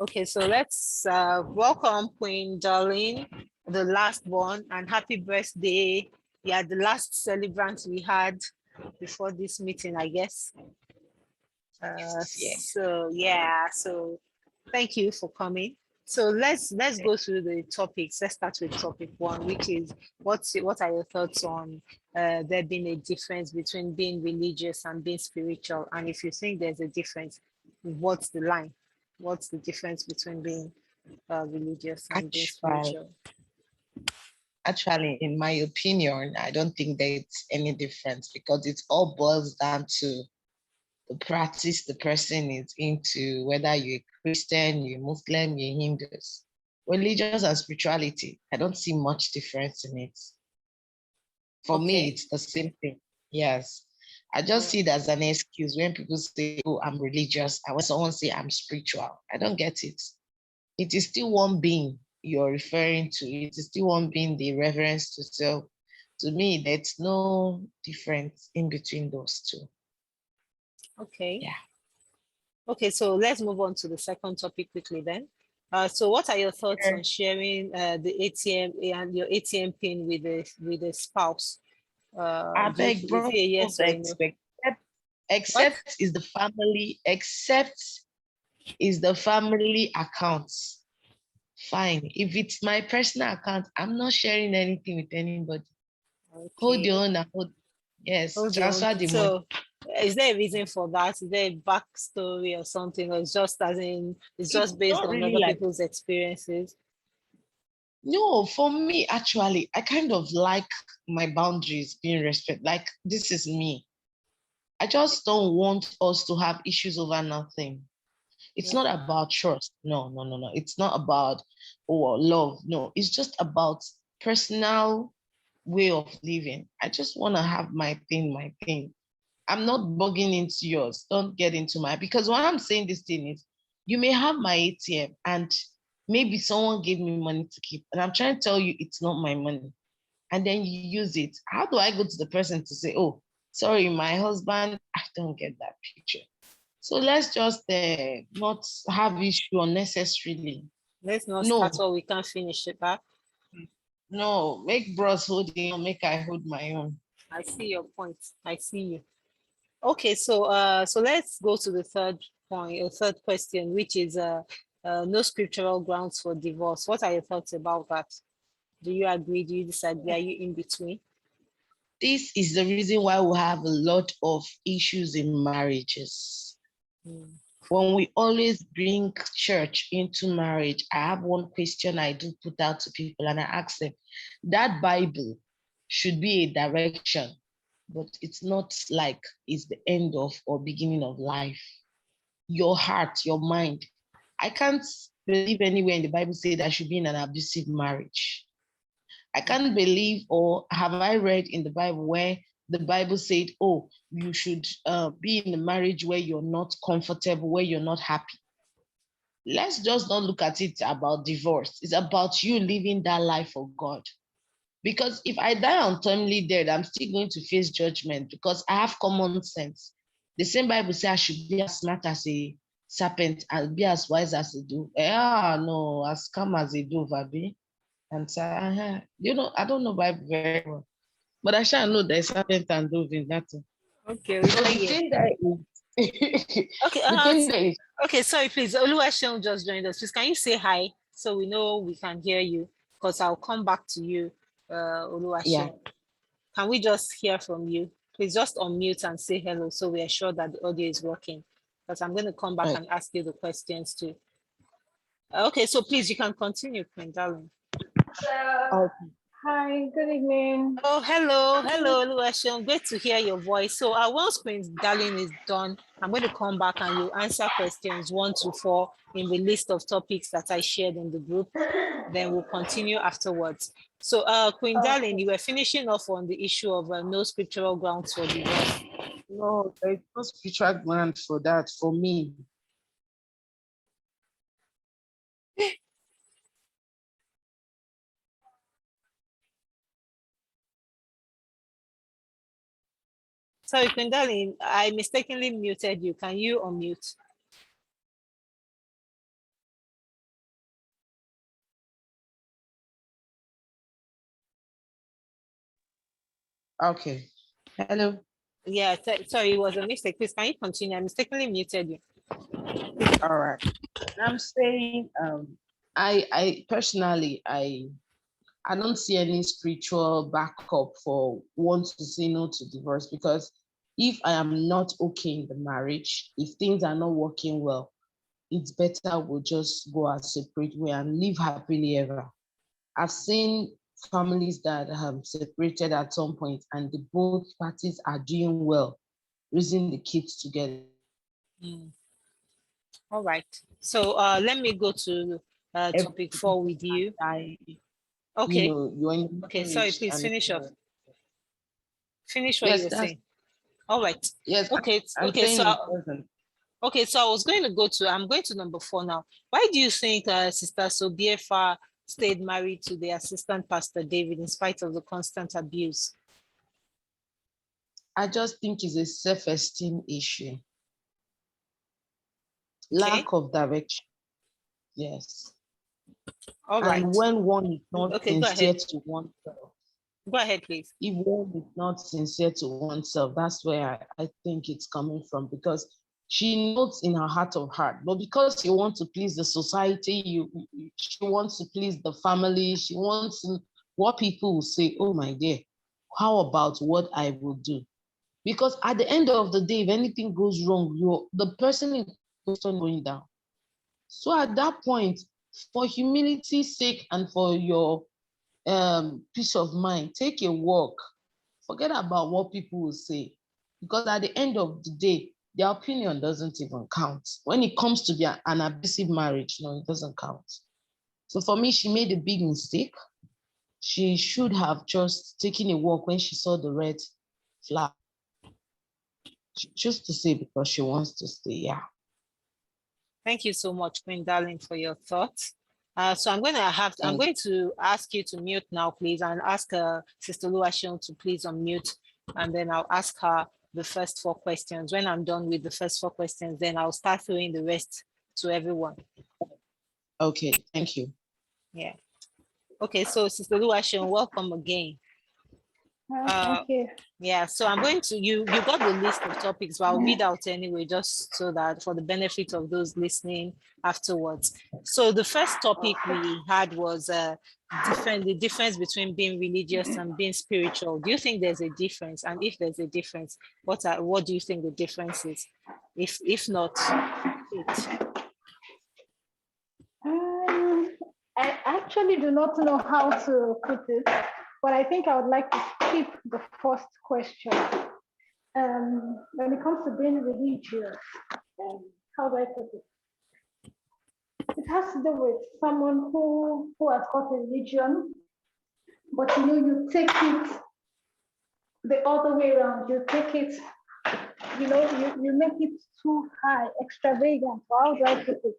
Okay, so let's welcome Queen Darlene, the last one, and happy birthday. Yeah, the last celebrant we had before this meeting, I guess. Yeah. So thank you for coming. So let's go through the topics. Let's start with topic one, which is what are your thoughts on there being a difference between being religious and being spiritual? And if you think there's a difference, what's the line? What's the difference between being religious and being Actually, spiritual? actually, in my opinion, I don't think there's any difference because it all boils down to the practice the person is into, whether you're a Christian, you're Muslim, you're Hindus. Religious and spirituality, I don't see much difference in it. For me, Okay. it's the same thing. Yes. I just see it as an excuse when people say, oh, I'm religious, and when someone say I'm spiritual. I don't get it. It is still one being you're referring to. It is still one being, the reverence to self. To me, there's no difference in between those two. Okay. Yeah. Okay, so let's move on to the second topic quickly then. So what are your thoughts on sharing the ATM and your ATM pin with a spouse? I Is beg, bro, it a yes or a no? What? except is the family account. Fine. If it's my personal account, I'm not sharing anything with anybody. Hold Okay. your own. Yes, Hold on. transfer the money. So is there a reason for that? Is there a backstory or something? Or it's just as in it's It's just based not on really other like, people's experiences? no, for me, actually, I kind of like my boundaries being respected. Like, this is me. I just don't want us to have issues over nothing. It's not about trust. No, no, no, no. It's not about love. No, it's just about personal way of living. I just want to have my thing, my thing. I'm not bugging into yours. Don't get into my, because what I'm saying this thing is, you may have my ATM and maybe someone gave me money to keep, and I'm trying to tell you it's not my money. And then you use it. How do I go to the person to say, oh, sorry, my husband, I don't get that picture. So let's just not have issue unnecessarily. Let's not start No, what we can't finish it back. no, make bros hold your own, make I hold my own. I see your point. I see you. Okay, so let's go to the third point, or third question, which is no scriptural grounds for divorce. What are your thoughts about that? Do you agree? Do you disagree? Are you in between? This is the reason why we have a lot of issues in marriages. When we always bring church into marriage, I have one question I do put out to people and I ask them, that Bible should be a direction, but it's not like it's the end of or beginning of life. Your heart, your mind. I can't believe anywhere in the Bible say that I should be in an abusive marriage. I can't believe, or have I read in the Bible where the Bible said, oh, you should be in a marriage where you're not comfortable, where you're not happy. Let's just not look at it about divorce. It's about you living that life for God. Because if I die untimely dead, I'm still going to face judgment because I have common sense. The same Bible says I should be as smart as a serpent and be as wise as a dove. No, as calm as a dove, Abi. And so, I don't know Bible very well, but I shall know there's serpent and dove in that. Okay, we So don't hear. between that is, Okay, between that is, okay, sorry, please. Oluwaseun just joined us. Please, can you say hi so we know we can hear you? Because I'll come back to you, yeah. Oluwaseun. Can we just hear from you? Please just unmute and say hello so we are sure that the audio is working. Because I'm going to come back and ask you the questions too. Okay, so please, you can continue, Queen Darling. Okay. Hi, good evening. Oh, hello, Oluwaseun. Great to hear your voice. So once Queen Darling is done, I'm going to come back and you answer questions 1 to 4 in the list of topics that I shared in the group. Then we'll continue afterwards. So Queen Darling, you were finishing off on the issue of no scriptural grounds for divorce. No, there's no spiritual ground for that for me. Sorry, Queen Darling, I mistakenly muted you. Can you unmute? Okay. Hello. Yeah, sorry, it was a mistake. Please, can you continue? I mistakenly muted you. All right. I'm saying, I personally, I don't see any spiritual backup for one to say no to divorce, because if I am not okay in the marriage, if things are not working well, it's better we'll just go our separate way and live happily ever. I've seen families that have separated at some point and the both parties are doing well, raising the kids together. Mm. All right. So let me go to topic 4 with you. Okay. You're in the Okay. Sorry, marriage please and finish off. Finish what you yes, were that's saying. All right. yes, Okay. I'm Okay. So saying it doesn't. okay. So I was going to I'm going to number 4 now. Why do you think Sister Sobiefa stayed married to the assistant pastor David in spite of the constant abuse? I just think it's a self-esteem issue, Okay. lack of direction. Yes. All right. And when one is not Okay. Go sincere ahead. to oneself, Go ahead, please. if one is not sincere to oneself, that's where I think it's coming from, because she knows in her heart of heart, but because you want to please the society, she wants to please the family, she wants what people will say. Oh my dear, how about what I will do? Because at the end of the day, if anything goes wrong, the person in question going down. So at that point, for humility's sake and for your peace of mind, take a walk. Forget about what people will say. Because at the end of the day, their opinion doesn't even count. When it comes to an abusive marriage, no, it doesn't count. So for me, she made a big mistake. She should have just taken a walk when she saw the red flag. She chose to stay because she wants to stay. Yeah. Thank you so much, Queen Darling, for your thoughts. So I'm going to ask you to mute now, please, and ask Sister Luashon to please unmute, and then I'll ask her the first 4 questions. When I'm done with the first 4 questions, then I'll start throwing the rest to everyone. Okay, thank you. Yeah. Okay, so Sister Luashon, welcome again. Thank you. Yeah, so I'm going to, you got the list of topics, but I'll read out anyway, just so that for the benefit of those listening afterwards. So the first topic we had was the difference between being religious and being spiritual. Do you think there's a difference? And if there's a difference, what do you think the difference is? If not, I actually do not know how to put it, but I think I would like to skip the first question. When it comes to being religious, how do I put it? It has to do with someone who has got a religion, but you take it the other way around. You take it, you make it too high, extravagant. How do I put it?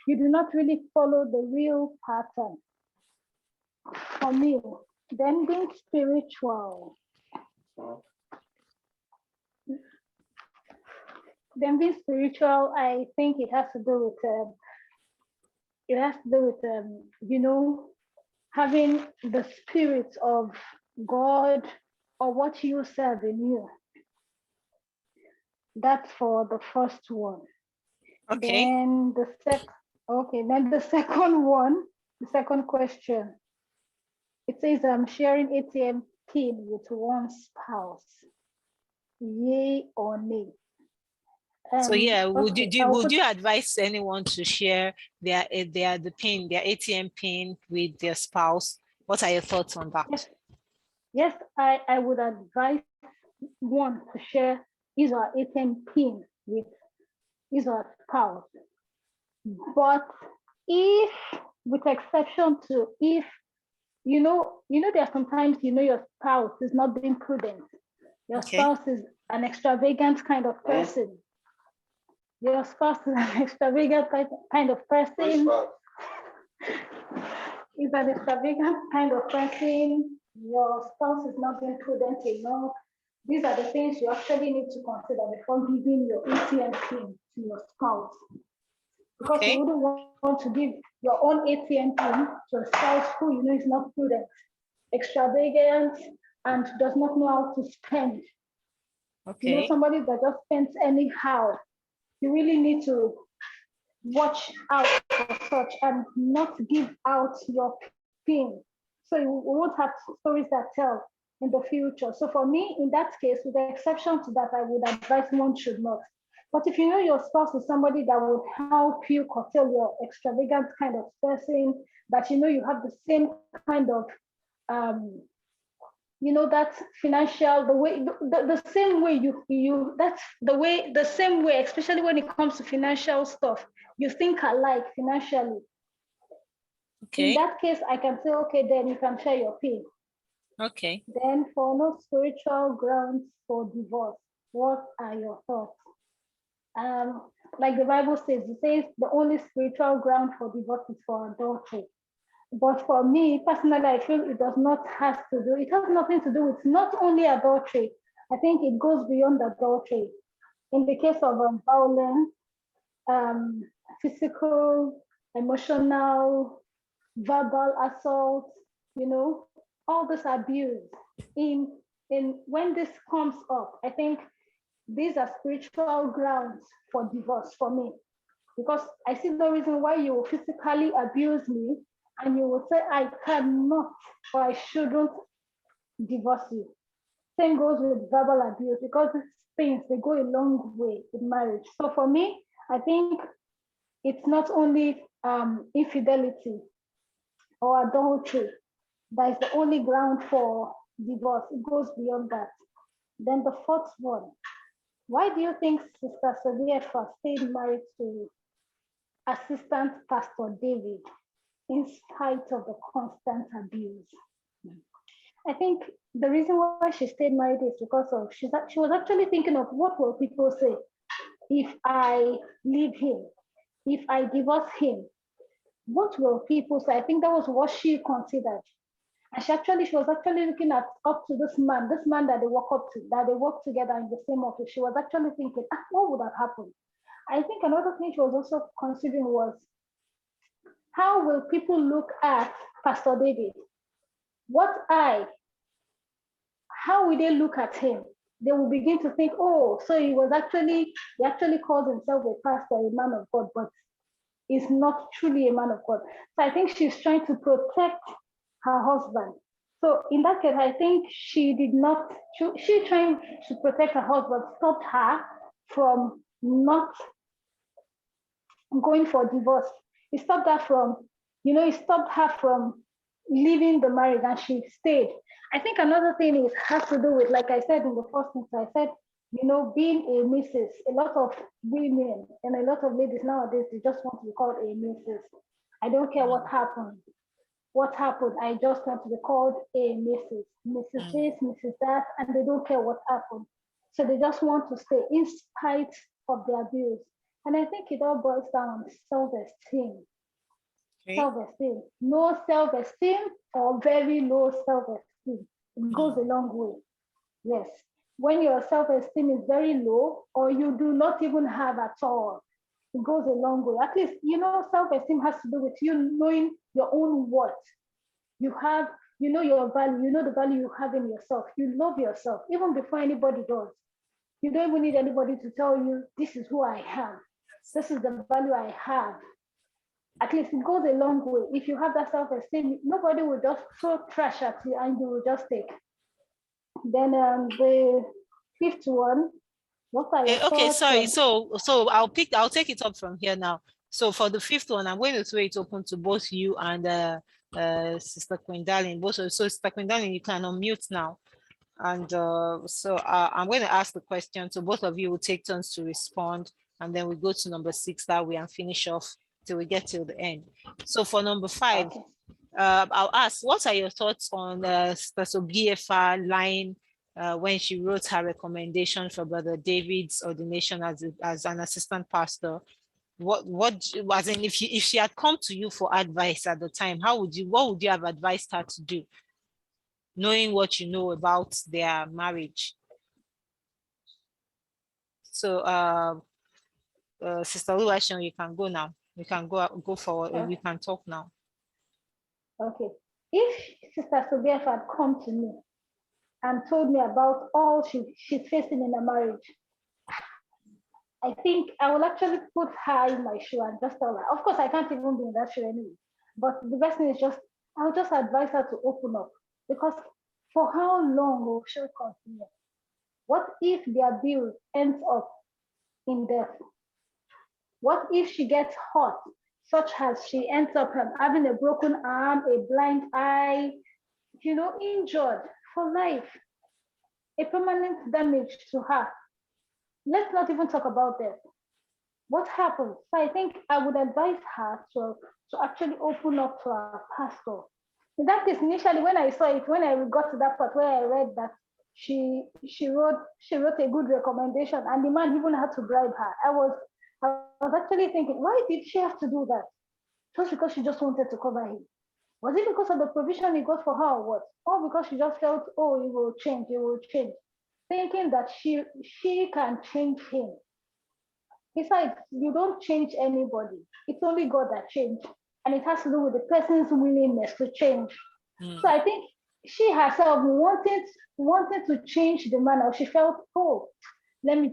You do not really follow the real pattern. For me, then being spiritual. I think it has to do with having the spirit of God or what you serve in you. That's for the first one. okay. Then the second question. It says I'm sharing ATM PIN with one spouse. Yay or nay? So yeah, would you advise anyone to share their ATM pin with their spouse? What are your thoughts on that? Yes, I would advise one to share his or ATM pin with his or spouse. But if, with exception to if there are sometimes your spouse is not being prudent. Your spouse is an extravagant kind of person. Your spouse is an extravagant kind of person. Is an extravagant kind of person. Your spouse is not being prudent enough. These are the things you actually need to consider before giving your ATM pin to your spouse. Because you wouldn't want to give your own ATM pin to a spouse who is not prudent, extravagant, and does not know how to spend. Okay. Somebody that just spends anyhow. You really need to watch out for such and not give out your PIN. So you won't have stories that tell in the future. So for me, in that case, with the exception to that, I would advise one should not. But if you know your spouse is somebody that would help you curtail your extravagant kind of person, that you have the same kind of that financial, the way the same way that's the same way, especially when it comes to financial stuff, you think alike financially. Okay. In that case, I can say, okay, then you can share your pain. Okay. Then for no spiritual grounds for divorce, what are your thoughts? Like the Bible says, it says the only spiritual ground for divorce is for adultery. But for me personally, I feel it has nothing to do with not only adultery. I think it goes beyond adultery. In the case of violence, physical, emotional, verbal assault, all this abuse. In when this comes up, I think these are spiritual grounds for divorce for me, because I see no reason why you will physically abuse me and you will say I cannot or I shouldn't divorce you. Same goes with verbal abuse, because these things, they go a long way in marriage. So for me, I think it's not only infidelity or adultery that is the only ground for divorce. It goes beyond that. Then the fourth one, why do you think Sister Sylvia stayed married to Assistant Pastor David in spite of the constant abuse? I think the reason why she stayed married is because she was actually thinking of what will people say if I leave him, if I divorce him. What will people say? I think that was what she considered. And she was actually looking up to this man that they work together in the same office. She was actually thinking, what would have happened? I think another thing she was also considering was, how will people look at Pastor David? How will they look at him? They will begin to think, oh, so he actually calls himself a pastor, a man of God, but is not truly a man of God. So I think she's trying to protect her husband. So in that case, I think she trying to protect her husband stopped her from not going for divorce. It stopped her from leaving the marriage, and she stayed. I think another thing has to do with, like I said in the first instance, I said, being a missus. A lot of women and a lot of ladies nowadays, they just want to be called a missus. I don't care what happened. I just want to be called a missus. Mrs. this, Mrs. that, and they don't care what happened. So they just want to stay in spite of the abuse. And I think it all boils down on self-esteem. Okay. Self-esteem. No self-esteem or very low self-esteem. It goes a long way. Yes. When your self-esteem is very low, or you do not even have at all, it goes a long way. At least, self-esteem has to do with you knowing your own worth. You have, your value, the value you have in yourself. You love yourself, even before anybody does. You don't even need anybody to tell you, this is who I am. This is the value I have. At least it goes a long way. If you have that self-esteem, nobody will just throw trash at you and you will just take. Then the fifth one, what are your okay, thoughts sorry. on? So I'll take it up from here now. So for the fifth one, I'm going to throw it open to both you and Sister Quindalin. So Sister Quindalin, you can unmute now. And so I'm going to ask the question. So both of you will take turns to respond. And then we go to number 6 that way and finish off till we get till the end. So for number 5, okay. I'll ask, what are your thoughts on Sister BFR line when she wrote her recommendation for Brother David's ordination as an assistant pastor? What was in, if she had come to you for advice at the time, what would you have advised her to do, knowing what you know about their marriage? So Sister Oluwaseun, you can go now. You can go forward. Okay. You can talk now. Okay. If Sister Sophia had come to me and told me about all she's facing in a marriage, I think I will actually put her in my shoe and just tell her. Of course, I can't even be in that shoe anyway. But the best thing is just, I'll just advise her to open up, because for how long will she continue? What if their bill ends up in death? What if she gets hurt, such as she ends up having a broken arm, a blind eye, injured for life, a permanent damage to her? Let's not even talk about that. What happens? So I think I would advise her to actually open up to her pastor. In that case, initially when I saw it, when I got to that part where I read that she wrote a good recommendation and the man even had to bribe her, I was actually thinking, why did she have to do that? Just because she just wanted to cover him? Was it because of the provision he got for her or what? Or because she just felt, oh, he will change, he will change, thinking that she can change him. Besides, you don't change anybody. It's only God that changes. And it has to do with the person's willingness to change. So I think she herself wanted to change the man, or she felt, oh, let me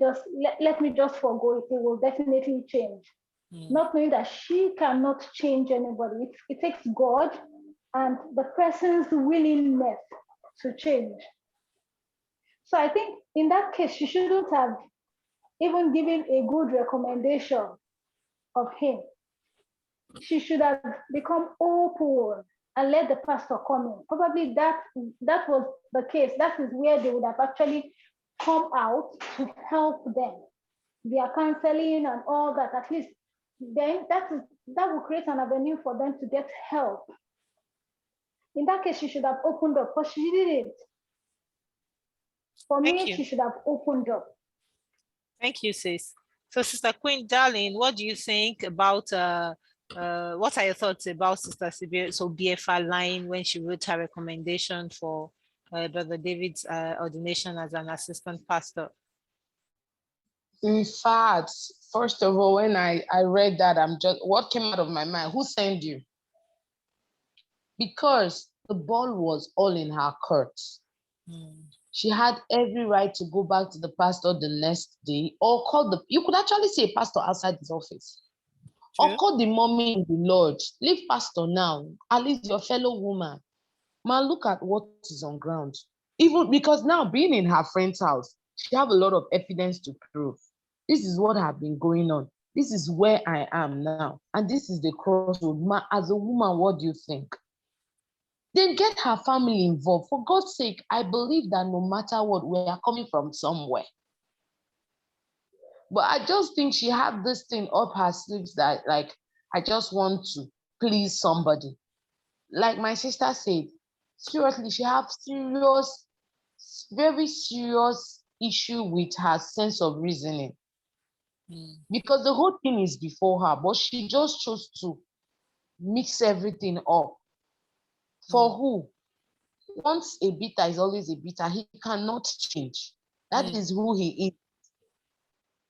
just forgo it. It will definitely change. Not knowing that she cannot change anybody. It takes God and the person's willingness to change. So I think in that case, she shouldn't have even given a good recommendation of him. She should have become open and let the pastor come in. Probably that was the case. That is where they would have actually come out to help them. Their counseling and all that, at least then that will create an avenue for them to get help. In that case, she should have opened up, but she didn't. For me, she should have opened up. Thank you, sis. So, Sister Queen, darling, what do you think about what are your thoughts about Sister Sibir, so BFR line, when she wrote her recommendation for Brother David's ordination as an assistant pastor? In fact, first of all, when I read that, what came out of my mind? Who sent you? Because the ball was all in her court. She had every right to go back to the pastor the next day, or you could actually see a pastor outside his office. True. Or call the mommy in the Lord. Leave pastor now. At least your fellow woman. Man, look at what is on ground. Even because now being in her friend's house, she have a lot of evidence to prove. This is what have been going on. This is where I am now. And this is the crossroad. Man, as a woman, what do you think? Then get her family involved. For God's sake, I believe that no matter what, we are coming from somewhere. But I just think she had this thing up her sleeves that, like, I just want to please somebody. Like my sister said, seriously, she have very serious issue with her sense of reasoning. Because the whole thing is before her, but she just chose to mix everything up. For who? Once a bitter is always a bitter, he cannot change. That is who he is.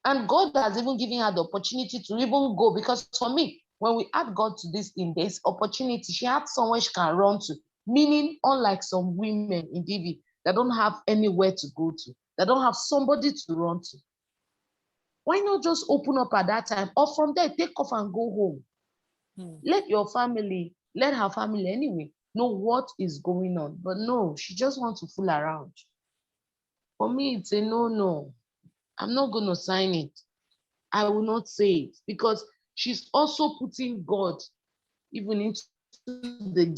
And God has even given her the opportunity to even go, because for me, when we add God to this in this opportunity, she had somewhere she can run to. Meaning, unlike some women in DV that don't have anywhere to go to, that don't have somebody to run to. Why not just open up at that time? Or from there, take off and go home. Let her family anyway, know what is going on. But no, she just wants to fool around. For me, it's a no. I'm not going to sign it. I will not say it, because she's also putting God even into the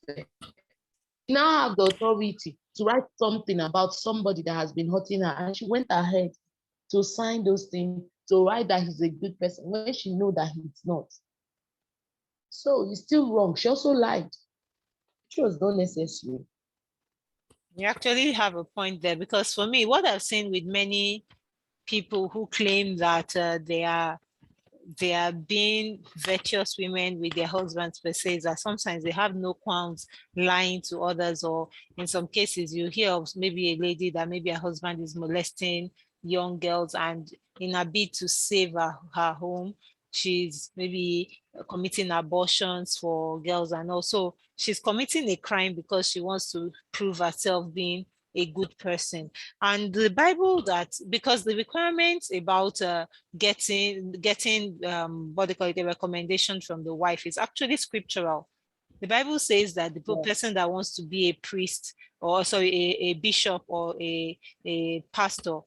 she now have the authority to write something about somebody that has been hurting her, and she went ahead to sign those things, to write that he's a good person when she know that he's not. So it's still wrong. She also lied. She was not necessary. You actually have a point there, because for me, what I've seen with many people who claim that they are being virtuous women with their husbands per se, is that sometimes they have no qualms lying to others, or in some cases you hear of maybe a lady that maybe her husband is molesting young girls, and in a bid to save her home, she's maybe committing abortions for girls, and also she's committing a crime because she wants to prove herself being a good person. And the Bible, that because the requirements about getting what they call it, a recommendation from the wife, is actually scriptural. The Bible says that the person that wants to be a priest, or sorry, a bishop or a pastor,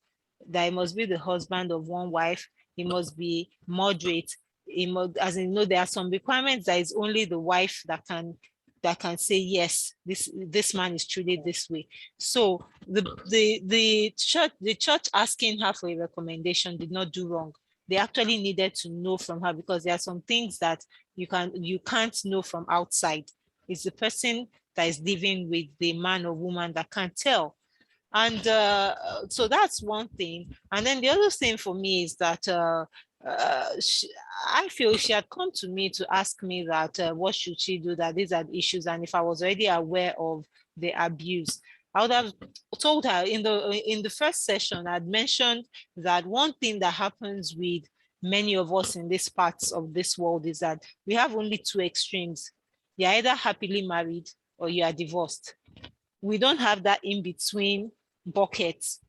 that he must be the husband of one wife. He must be moderate. He must, as in, there are some requirements that is only the wife that can say yes, this man is truly this way. So the church asking her for a recommendation did not do wrong. They actually needed to know from her, because there are some things that you can't know from outside. It's the person that is living with the man or woman that can't tell. And so that's one thing. And then the other thing for me is that I feel she had come to me to ask me that what should she do, that these are the issues, and if I was already aware of the abuse. I would have told her in the first session. I'd mentioned that one thing that happens with many of us in these parts of this world is that we have only two extremes. You're either happily married or you are divorced. We don't have that in between buckets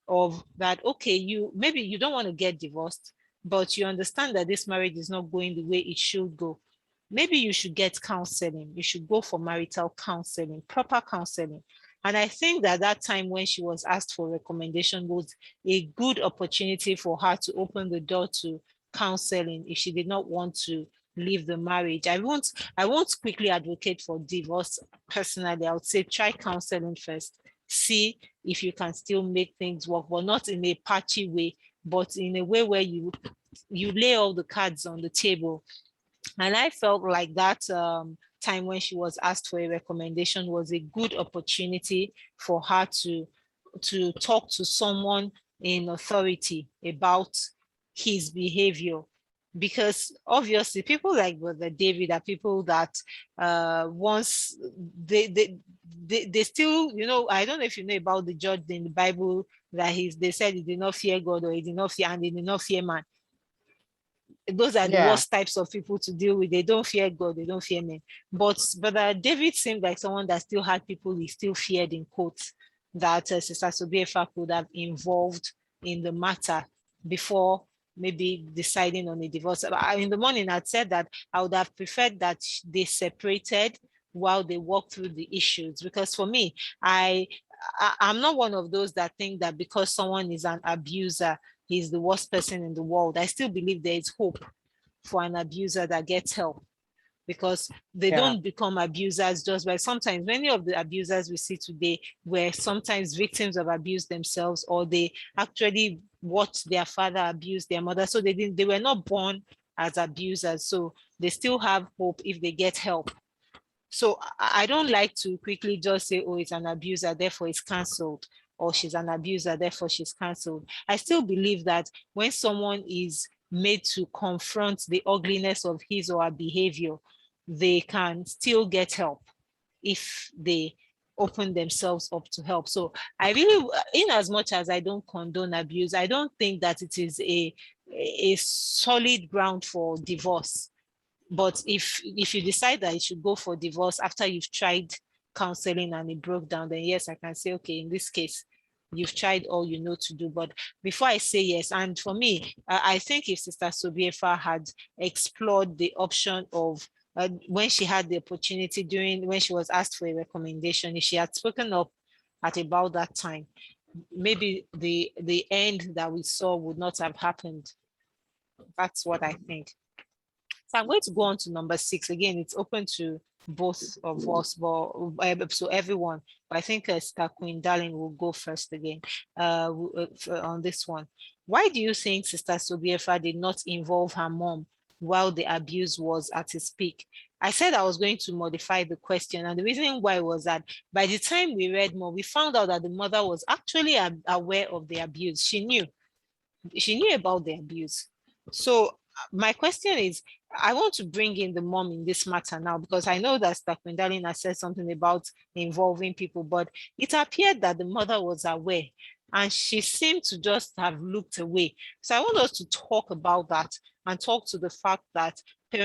of that, okay, maybe you don't want to get divorced, but you understand that this marriage is not going the way it should go. Maybe you should get counseling. You should go for marital counseling, proper counseling. And I think that time when she was asked for recommendation was a good opportunity for her to open the door to counseling if she did not want to leave the marriage. I won't quickly advocate for divorce personally. I would say try counseling first. See if you can still make things work, but not in a patchy way, but in a way where you lay all the cards on the table. And I felt like that time when she was asked for a recommendation was a good opportunity for her to talk to someone in authority about his behavior. Because obviously people like Brother David are people that once they still, I don't know if you know about the judge in the Bible, that they said he did not fear God, or he did not fear, and he did not fear man. Those are the worst types of people to deal with. They don't fear God, they don't fear men. But David seemed like someone that still had people he still feared, in quotes, that Sister Sobiefa could have involved in the matter before maybe deciding on a divorce. In the morning, I'd said that I would have preferred that they separated while they walk through the issues. Because for me, I'm not one of those that think that because someone is an abuser, he's the worst person in the world. I still believe there is hope for an abuser that gets help, because they don't become abusers just by, sometimes many of the abusers we see today were sometimes victims of abuse themselves, or they actually watched their father abuse their mother. So they were not born as abusers. So they still have hope if they get help. So I don't like to quickly just say, oh, it's an abuser, therefore it's cancelled, or she's an abuser, therefore she's cancelled. I still believe that when someone is made to confront the ugliness of his or her behavior, they can still get help if they open themselves up to help. So I really, in as much as I don't condone abuse, I don't think that it is a solid ground for divorce. But if you decide that you should go for divorce after you've tried counseling and it broke down, then yes, I can say, okay, in this case, you've tried all you know to do. But before I say yes, and for me, I think if Sister Sobiefa had explored the option of when she had the opportunity when she was asked for a recommendation, if she had spoken up at about that time, maybe the end that we saw would not have happened. That's what I think. So I'm going to go on to number 6. Again, it's open to both of us, but so everyone. But I think Queen Darling will go first again on this one. Why do you think Sister Sobiefa did not involve her mom while the abuse was at its peak? I said I was going to modify the question, and the reason why was that by the time we read more, we found out that the mother was actually aware of the abuse. She knew about the abuse. So my question is, I want to bring in the mom in this matter now, because I know that Queen Darling has said something about involving people, but it appeared that the mother was aware and she seemed to just have looked away. So I want us to talk about that and talk to the fact that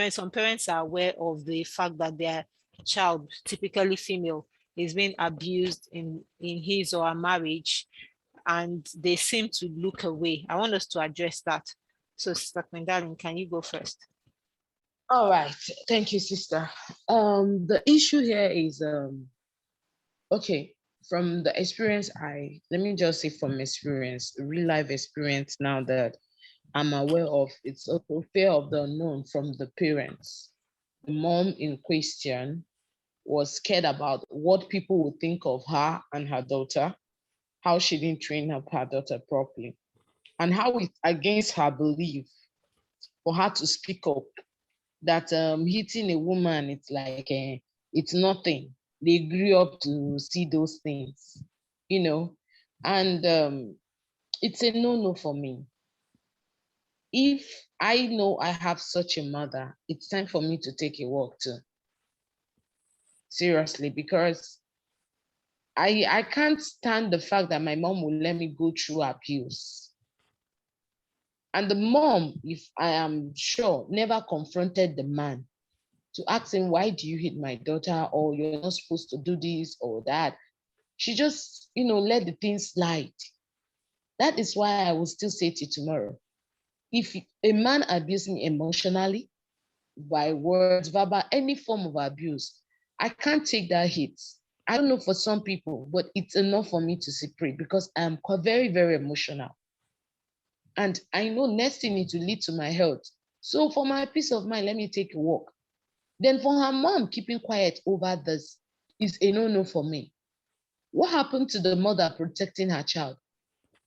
some parents are aware of the fact that their child, typically female, is being abused in his or her marriage, and they seem to look away. I want us to address that. So, Sister Darling, can you go first? All right. Thank you, sister. The issue here is okay, from the experience, let me just say from experience, real life experience now that I'm aware of, it's also fear of the unknown from the parents. The mom in question was scared about what people would think of her and her daughter, how she didn't train up her daughter properly, and how it's against her belief for her to speak up that hitting a woman, it's like it's nothing. They grew up to see those things, you know, and it's a no-no for me. If I know I have such a mother, it's time for me to take a walk too. Seriously, because I can't stand the fact that my mom will let me go through abuse. And the mom, if I am sure, never confronted the man to ask him, why do you hit my daughter? Or you're not supposed to do this or that. She just, let the things slide. That is why I will still say to you tomorrow, if a man abuses me emotionally, by words, verbal, any form of abuse, I can't take that hit. I don't know for some people, but it's enough for me to separate because I'm very, very emotional. And I know next thing it will lead to my health. So for my peace of mind, let me take a walk. Then for her mom keeping quiet over this is a no-no for me. What happened to the mother protecting her child?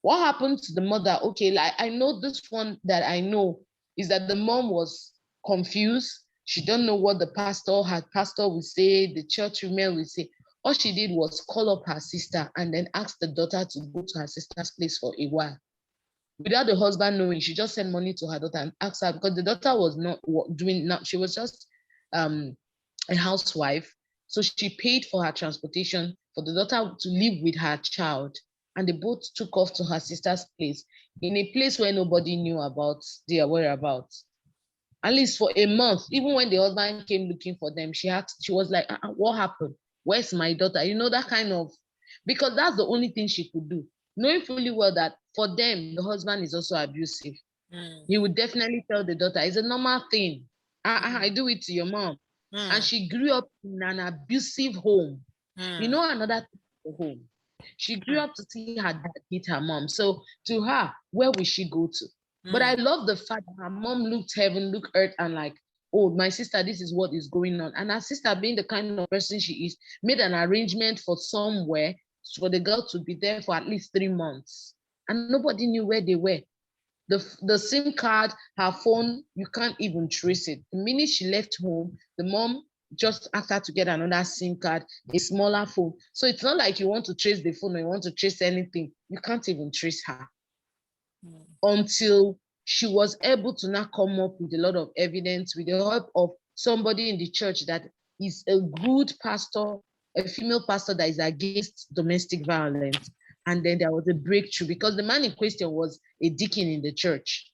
What happened to the mother? Okay, like I know this one that I know is that the mom was confused. She don't know what the pastor would say, the church women would say. All she did was call up her sister and then ask the daughter to go to her sister's place for a while. Without the husband knowing, she just sent money to her daughter and asked her, because the daughter was not doing, she was just a housewife. So she paid for her transportation for the daughter to live with her child. And they both took off to her sister's place in a place where nobody knew about their whereabouts. At least for a month, even when the husband came looking for them, she was like, what happened? Where's my daughter? That kind of, because that's the only thing she could do. Knowing fully well that for them, the husband is also abusive. He would definitely tell the daughter, it's a normal thing. I do it to your mom. And she grew up in an abusive home. Another home. She grew up to see her dad hit her mom. So to her, where will she go to? But I love the fact that her mom looked heaven, looked earth, and like, oh, my sister, this is what is going on. And her sister, being the kind of person she is, made an arrangement for somewhere for the girl to be there for at least 3 months. And nobody knew where they were. The SIM card, her phone, you can't even trace it. The minute she left home, the mom just asked her to get another SIM card, a smaller phone. So it's not like you want to trace the phone or you want to trace anything. You can't even trace her. Until she was able to now come up with a lot of evidence with the help of somebody in the church that is a good pastor, a female pastor that is against domestic violence. And then there was a breakthrough because the man in question was a deacon in the church.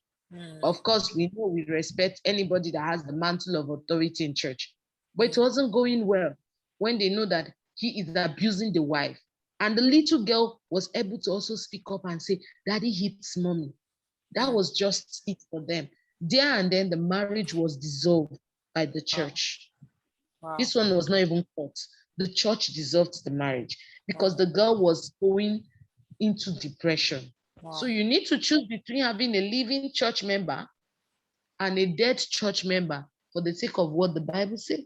Of course, we know we respect anybody that has the mantle of authority in church. But it wasn't going well when they know that he is abusing the wife. And the little girl was able to also speak up and say, Daddy hits mommy. That was just it for them. There and then the marriage was dissolved by the church. Wow. This one was not even caught. The church dissolved the marriage because the girl was going into depression. Wow. So you need to choose between having a living church member and a dead church member for the sake of what the Bible says.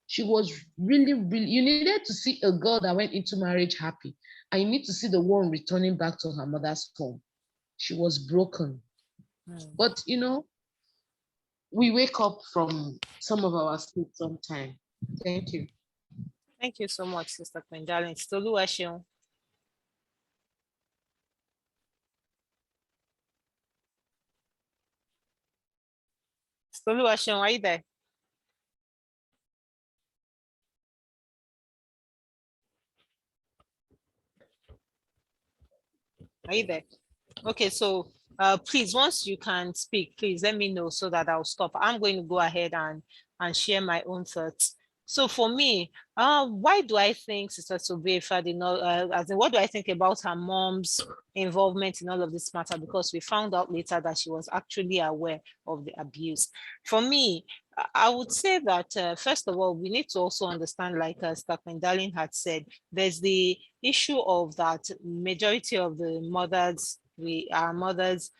She was really, you needed to see a girl that went into marriage happy, and you need to see the one returning back to her mother's home. She was broken. But, we wake up from some of our sleep sometime. Thank you. Thank you so much, Sister Darling. Stoluwaseun. Stoluwaseun, are you there? Are you there? Okay, so please, once you can speak, please let me know so that I'll stop. I'm going to go ahead and share my own thoughts. So for me, why do I think Sister Sobefa did not, as in, what do I think about her mom's involvement in all of this matter? Because we found out later that she was actually aware of the abuse. For me, I would say that, first of all, we need to also understand, like Stephen Darling had said, there's the issue of that majority of the mothers, our mothers,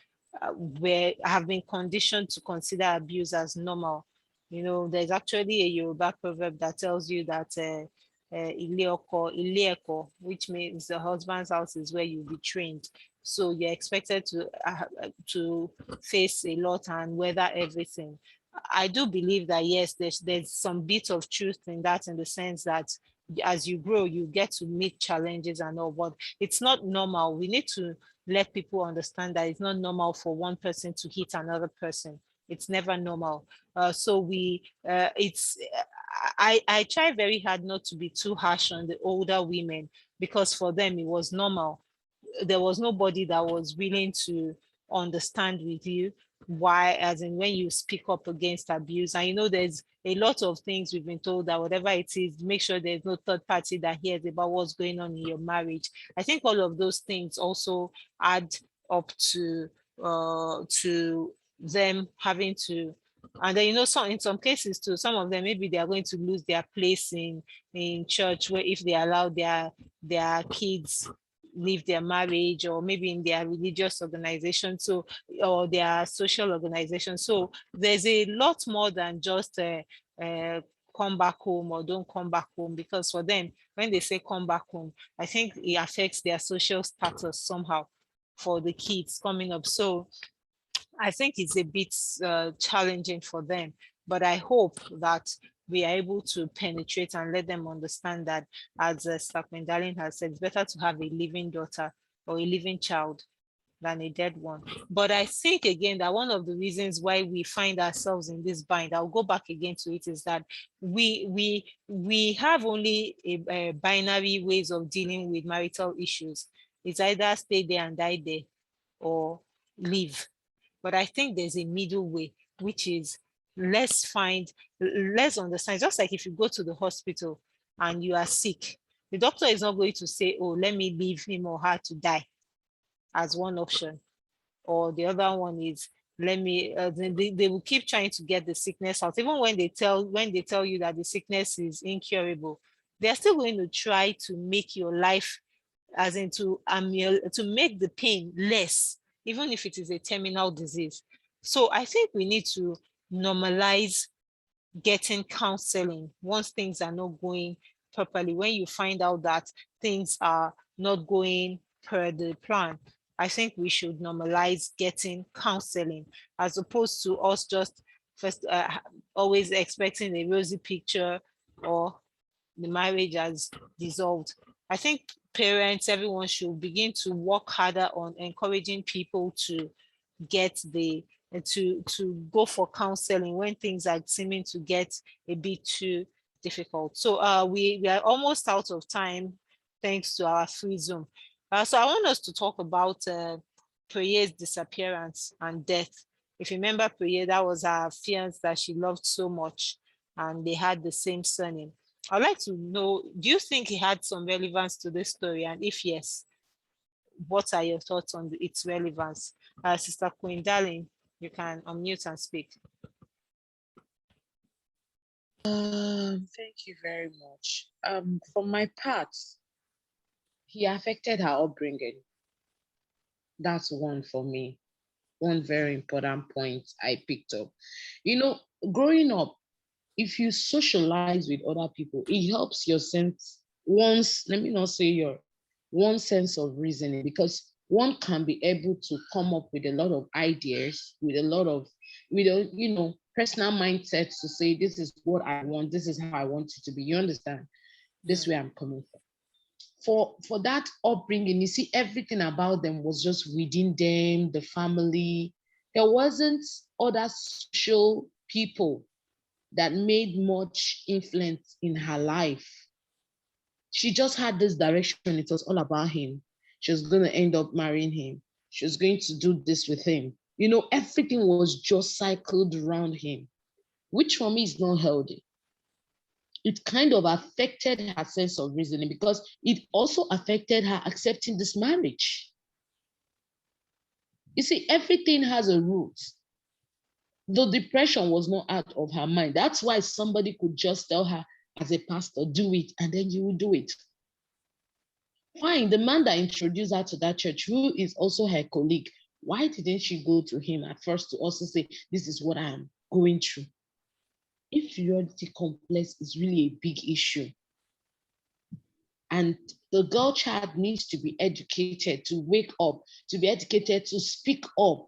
have been conditioned to consider abuse as normal. You know, there's actually a Yoruba proverb that tells you that Ile eko, which means the husband's house is where you'll be trained. So you're expected to face a lot and weather everything. I do believe that yes, there's some bit of truth in that, in the sense that as you grow, you get to meet challenges and all, but it's not normal. We need to let people understand that it's not normal for one person to hit another person. It's never normal. So I try very hard not to be too harsh on the older women, because for them it was normal. There was nobody that was willing to understand with you why, as in when you speak up against abuse. And you know, there's a lot of things we've been told that whatever it is, make sure there's no third party that hears about what's going on in your marriage. I think all of those things also add up to them having to, and then, you know, some, in some cases too, some of them, maybe they are going to lose their place in church, where if they allow their kids leave their marriage, or maybe in their religious organization, so, or their social organization. So there's a lot more than just come back home or don't come back home, because for them, when they say come back home, I think it affects their social status somehow for the kids coming up. So I think it's a bit challenging for them, but I hope that we are able to penetrate and let them understand that, as Stephen Darling has said, it's better to have a living daughter or a living child than a dead one. But I think again that one of the reasons why we find ourselves in this bind, I'll go back again to it, is that we have only a binary ways of dealing with marital issues. It's either stay there and die there, or leave. But I think there's a middle way, which is, let's understand. Just like if you go to the hospital and you are sick, the doctor is not going to say, oh, let me leave him or her to die, as one option. Or the other one is, let me, they will keep trying to get the sickness out. Even when they tell you that the sickness is incurable, they're still going to try to make your life, as in to make the pain less, even if it is a terminal disease. So I think we need to normalize getting counseling once things are not going properly. When you find out that things are not going per the plan, I think we should normalize getting counseling, as opposed to us just first always expecting a rosy picture, or the marriage has dissolved. I think parents, everyone should begin to work harder on encouraging people to get the to go for counseling when things are seeming to get a bit too difficult. So we are almost out of time, thanks to our free Zoom. So I want us to talk about Preye's disappearance and death. If you remember Preye, that was her fiance that she loved so much, and they had the same surname. I'd like to know, do you think he had some relevance to this story? And if yes, what are your thoughts on its relevance? Sister Queen Darling, you can unmute and speak. Thank you very much. For my part, he affected her upbringing. That's one for me. One very important point I picked up. You know, growing up, if you socialize with other people, it helps your sense, let me not say your one sense of reasoning, because one can be able to come up with a lot of ideas, with a lot of, personal mindsets to say, this is what I want, this is how I want it to be. You understand? This way I'm coming from. For that upbringing, you see, everything about them was just within them, the family. There wasn't other social people that made much influence in her life. She just had this direction. It was all about him. She was going to end up marrying him. She was going to do this with him. You know, everything was just cycled around him, which for me is not healthy. it kind of affected her sense of reasoning because it also affected her accepting this marriage. You see, everything has a root. The depression was not out of her mind. That's why somebody could just tell her as a pastor, do it, and then you will do it. Fine, the man that introduced her to that church, who is also her colleague, why didn't she go to him at first to also say, this is what I am going through? Inferiority complex is really a big issue. And the girl child needs to be educated to wake up, to be educated to speak up.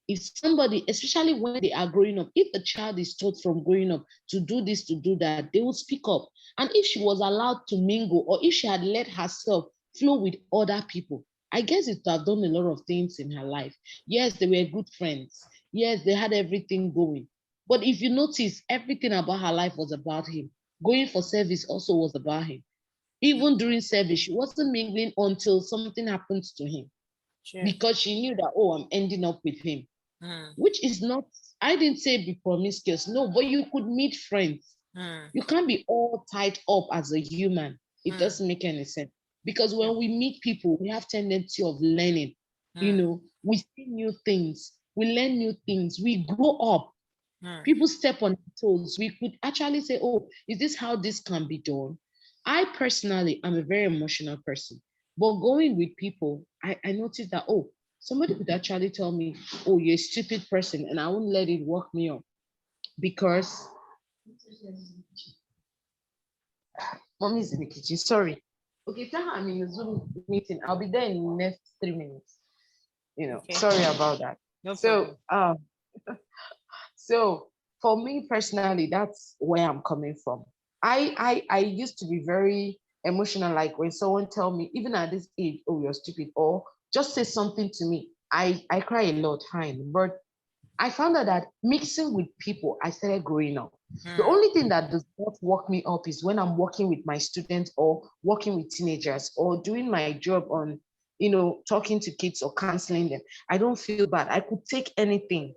If somebody, especially when they are growing up, if the child is taught from growing up to do this, to do that, they will speak up. And if she was allowed to mingle, or if she had let herself flow with other people, I guess it would have done a lot of things in her life. Yes, they were good friends. Yes, they had everything going. But if you notice, everything about her life was about him. Going for service also was about him. Even during service, she wasn't mingling until something happens to him. Sure. Because she knew that, oh, I'm ending up with him. Which is not, I didn't say be promiscuous, no, but you could meet friends. You can't be all tied up as a human. It doesn't make any sense. Because when we meet people, we have tendency of learning. You know, we see new things, we learn new things, we grow up. People step on toes. We could actually say, oh, is this how this can be done? I personally am a very emotional person, but going with people, I noticed that, oh, somebody could actually tell me, oh, you're a stupid person, and I won't let it work me up because mommy's in the kitchen. Sorry. Okay, tell her I'm in a Zoom meeting. I'll be there in the next 3 minutes. You know, okay. Sorry about that. No problem. So for me personally, that's where I'm coming from. I used to be very emotional, like when someone tell me, even at this age, oh, you're stupid, or just say something to me. I cry a lot, fine. But I found out that mixing with people, I started growing up. The only thing that does not work me up is when I'm working with my students or working with teenagers or doing my job on, you know, talking to kids or counseling them. I don't feel bad. I could take anything.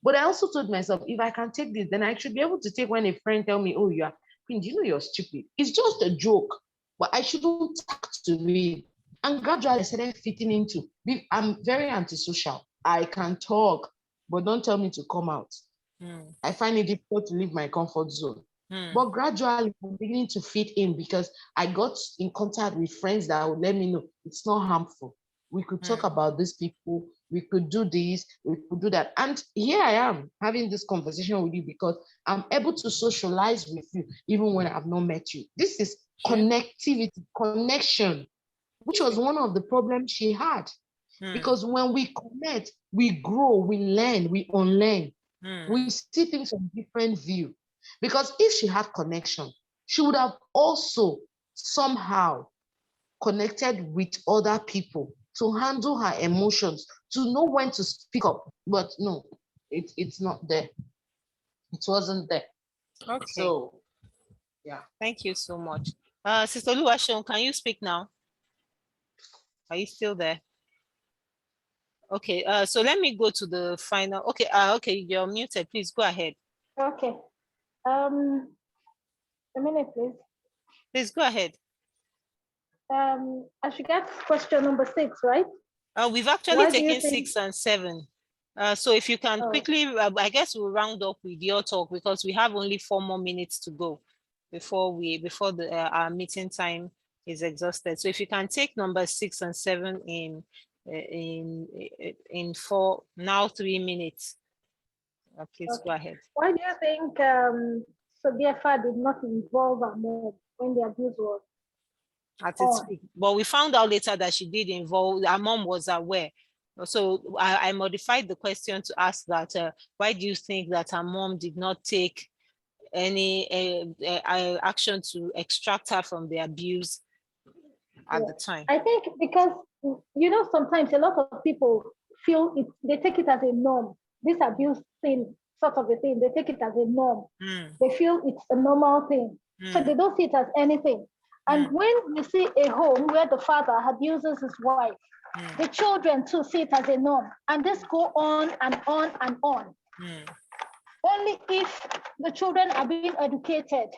But I also told myself, if I can take this, then I should be able to take when a friend tell me, oh, Queen, do you know you're stupid? It's just a joke, but I shouldn't talk to it. And gradually I started fitting into, I'm very antisocial. I can talk, but don't tell me to come out. I find it difficult to leave my comfort zone. But gradually I'm beginning to fit in because I got in contact with friends that would let me know it's not harmful. We could talk about these people. We could do this, we could do that. And here I am having this conversation with you because I'm able to socialize with you even when I've not met you. This is connectivity, connection, which was one of the problems she had. Because when we connect, we grow, we learn, we unlearn. We see things from different view. Because if she had connection, she would have also somehow connected with other people to handle her emotions, to know when to speak up. But no, it's not there. It wasn't there. Okay. So, yeah. Thank you so much. Sister Oluwaseun, can you speak now? Are you still there? Okay, so let me go to the final. Okay, okay, you're muted. Please go ahead. Okay. A minute, please. Please go ahead. I should get question number 6, right? We've actually taken 6 and 7. So if you can quickly, I guess we'll round up with your talk because we have only 4 more minutes to go before the our meeting time is exhausted. So if you can take number 6 and 7 in 4, now 3 minutes. Please go ahead. Why do you think Sodiafa did not involve her mom when the abuse was at its peak? But we found out later that she did involve, her mom was aware. So I modified the question to ask that, why do you think that her mom did not take any action to extract her from the abuse at the time? I think because, you know, sometimes a lot of people feel it, they take it as a norm. This abuse thing, sort of a thing, they take it as a norm. They feel it's a normal thing. So they don't see it as anything. And when you see a home where the father abuses his wife, the children too see it as a norm. And this go on and on and on. Only if the children are being educated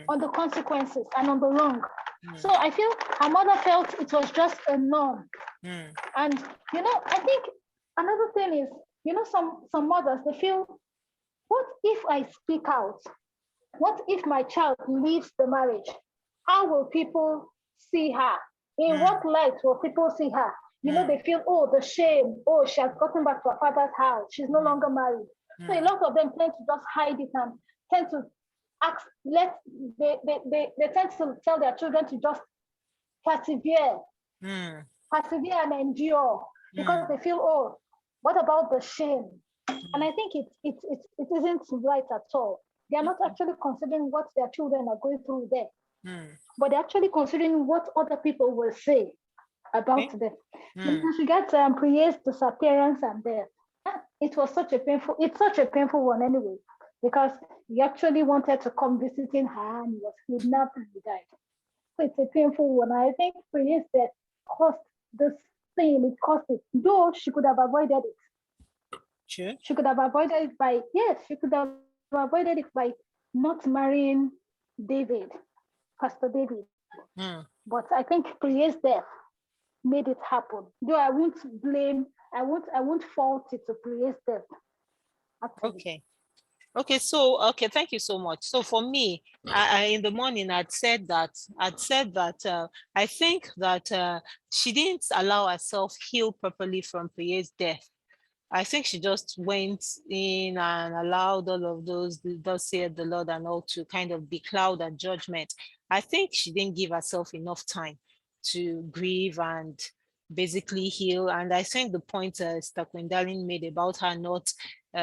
on the consequences and on the wrong. So I feel her mother felt it was just a norm. And I think another thing is, some mothers, they feel, what if I speak out? What if my child leaves the marriage? How will people see her? In what light will people see her? They feel, oh, the shame. Oh, she has gotten back to her father's house. She's no longer married. So a lot of them tend to just hide it and tend to ask, they tend to tell their children to just persevere, persevere and endure, because they feel, oh, what about the shame? And I think it isn't right at all. They are not actually considering what their children are going through there, but they're actually considering what other people will say about them. As regards Priye's disappearance and death, it's such a painful one anyway, because he actually wanted to come visiting her and he was kidnapped and he died. So it's a painful one. I think Priye's death caused this thing, it caused it, though she could have avoided it. Sure. She could have avoided it by, not marrying David, Pastor David. But I think Priye's death made it happen. Though I won't fault it to Priye's death. Actually. Okay. So thank you so much. So for me, I in the morning I'd said that I think that she didn't allow herself heal properly from Priye's death. I think she just went in and allowed all of those, thus saith the Lord, and all to kind of becloud her judgment. I think she didn't give herself enough time to grieve and basically heal. And I think the point Stakwendalin made about her not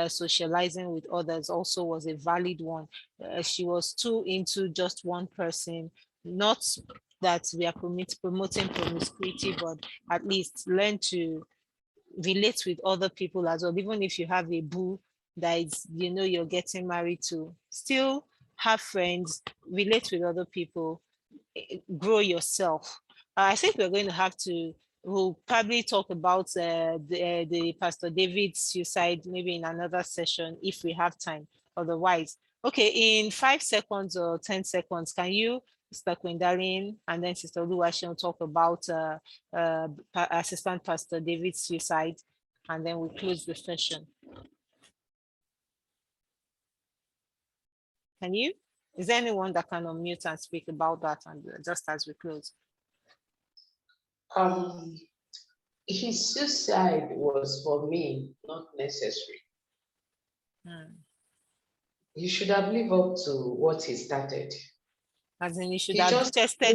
socializing with others also was a valid one. She was too into just one person, not that we are promoting promiscuity, but at least learn to relate with other people as well. Even if you have a boo that is, you're getting married to, still have friends, relate with other people, grow yourself. I think we're going to have to, we'll probably talk about the Pastor David's suicide maybe in another session if we have time. Otherwise, okay, in 5 seconds or 10 seconds, can you, Mr. Quindarin, and then Sister Oluwaseun will talk about Assistant Pastor David's suicide, and then we'll close the session. Can you? Is there anyone that can unmute and speak about that, and just as we close? His suicide was, for me, not necessary. He should have lived up to what he started. As in, he should have tested